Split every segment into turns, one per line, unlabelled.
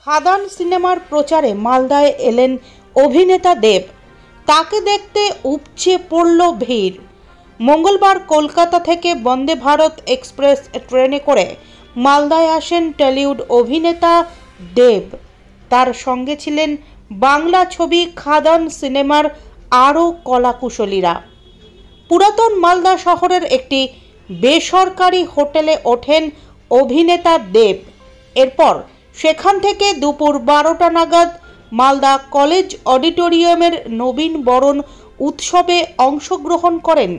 খাদান সিনেমার প্রচারে মালদায় এলেন অভিনেতা দেব। তাকে দেখতে উপচে পড়ল ভিড়। মঙ্গলবার কলকাতা থেকে বন্দে ভারত এক্সপ্রেস ট্রেনে করে মালদায় আসেন টলিউড অভিনেতা দেব। তার সঙ্গে ছিলেন বাংলা ছবি খাদান সিনেমার আরও কলাকুশলীরা। পুরাতন মালদা শহরের একটি বেসরকারি হোটেলে ওঠেন অভিনেতা দেব। এরপর সেখান থেকে দুপুর 12টা নাগাদ মালদা কলেজ অডিটোরিয়ামের নবীন বরণ উৎসবে অংশগ্রহণ করেন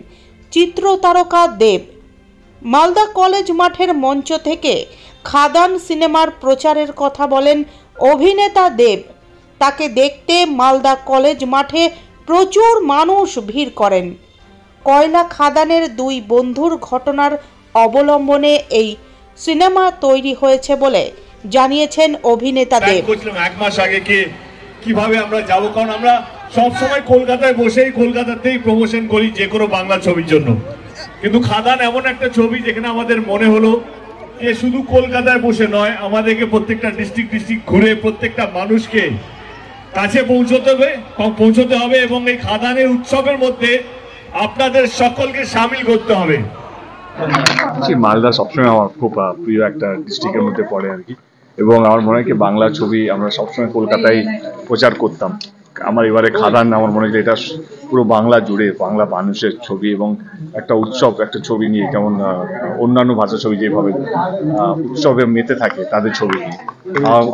চিত্রতারকা দেব। মালদা কলেজ মাঠের মঞ্চ থেকে খাদান সিনেমার প্রচারের কথা বলেন অভিনেতা দেব। তাকে দেখতে মালদা কলেজ মাঠে প্রচুর মানুষ ভিড় করেন। কয়লা খাদানের দুই বন্ধুর ঘটনার অবলম্বনে এই সিনেমা তৈরি হয়েছে বলে জানিয়েছেন অভিনেতা দেব।
এক মাস আগে কিভাবে আমরা যাব, কারণ আমরা সব সময় কলকাতায় বসেই কলকাতাতেই প্রমোশন করি যে কোনো বাংলা ছবির জন্য, কিন্তু খাদান এমন একটা ছবি যেখানে আমাদের মনে হলো যে শুধু কলকাতায় বসে নয়, আমাদেরকে প্রত্যেকটা ডিস্ট্রিক্ট ঘুরে প্রত্যেকটা মানুষকে কাছে পৌঁছতে হবে এবং এই খাদানের উৎসবের মধ্যে আপনাদের সকলকে সামিল করতে হবে।
মালদা সবসময় আমার খুব প্রিয় একটা ডিস্ট্রিক্টের মধ্যে পড়ে আর কি, এবং আমার মনে হয় কি বাংলা ছবি আমরা সবসময় কলকাতায় প্রচার করতাম। আমার এবারে খাদান আমার মনে হয় এটা পুরো বাংলা জুড়ে বাংলা মানুষের ছবি এবং একটা উৎসব, একটা ছবি নিয়ে, যেমন অন্যান্য ভাষা ছবি যেভাবে উৎসবে মেতে থাকে তাদের ছবি নিয়ে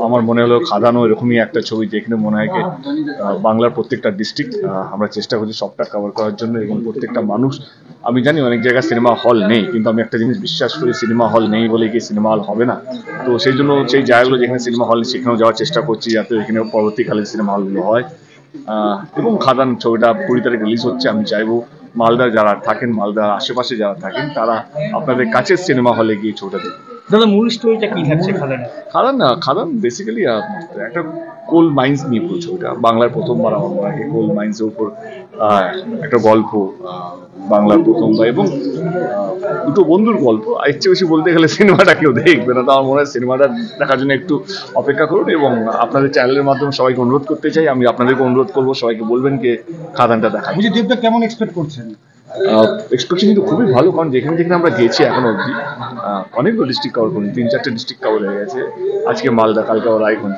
আমার মনে হলো খাদানও এরকমই একটা ছবি, যেখানে মনে হয় কি বাংলার প্রত্যেকটা ডিস্ট্রিক্ট আমরা চেষ্টা করছি সবটা কভার করার জন্য, এবং প্রত্যেকটা মানুষ, আমি জানি অনেক জায়গায় সিনেমা হল নেই, কিন্তু আমি একটা জিনিস বিশ্বাস করি, সিনেমা হল নেই বলে কি সিনেমা হল হবে না। তো সেই জন্য সেই জায়গাগুলো যেখানে সিনেমা হল সেখানেও যাওয়ার চেষ্টা করছি, যাতে এখানে পরবর্তীকালে সিনেমা হলগুলো হয়। এবং খাদান ছবিটা 20 তারিখ রিলিজ হচ্ছে। আমি চাইবো মালদা যারা থাকেন, মালদার আশেপাশে যারা থাকেন, তারা আপনাদের কাছের সিনেমা হলে গিয়ে ছবিটা দেখুন।
দাদা, মূল স্টোরিটা কি থাকছে
খাদান বেসিক্যালি একটা কোল মাইন্স নিয়ে পুরো ছবিটা। বাংলার প্রথমবার আমার মনে হয় কোল মাইন্সের উপর একটা গল্প, বাংলার প্রথমবার, এবং দুটো বন্ধুর গল্প। এর চেয়ে বেশি বলতে গেলে সিনেমাটা কেউ দেখবে না, তো আমার মনে হয় সিনেমাটা দেখার জন্য একটু অপেক্ষা করুন। এবং আপনাদের চ্যানেলের মাধ্যমে সবাইকে অনুরোধ করতে চাই, আমি আপনাদেরকে অনুরোধ করবো সবাইকে বলবেন কি খাদানটা দেখা।
দেবদা কেমন এক্সপেক্ট করছেন?
এক্সপেকটেশন কিন্তু খুবই ভালো, কারণ যেখানে যেখানে আমরা গেছি এখন অবধি অনেকগুলো ডিস্ট্রিক্ট কভার করি, 3-4টে ডিস্ট্রিক্ট কভার হয়ে গেছে। আজকে মালদা, কালকে রায়গঞ্জ,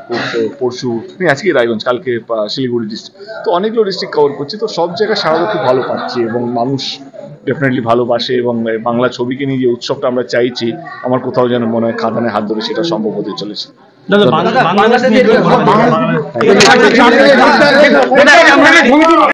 পরশু আজকে রায়গঞ্জ, কালকে শিলিগুড়ি ডিস্ট্রিক্ট, তো অনেকগুলো ডিস্ট্রিক্ট কভার করছি। তো সব জায়গায় সারা খুব ভালো পাচ্ছি এবং মানুষ ডেফিনেটলি ভালোবাসে, এবং বাংলা ছবিকে নিয়ে যে উৎসবটা আমরা চাইছি, আমার কোথাও যেন মনে হয় খাদানের হাত ধরে সেটা সম্ভব হতে চলেছে।
দাদা,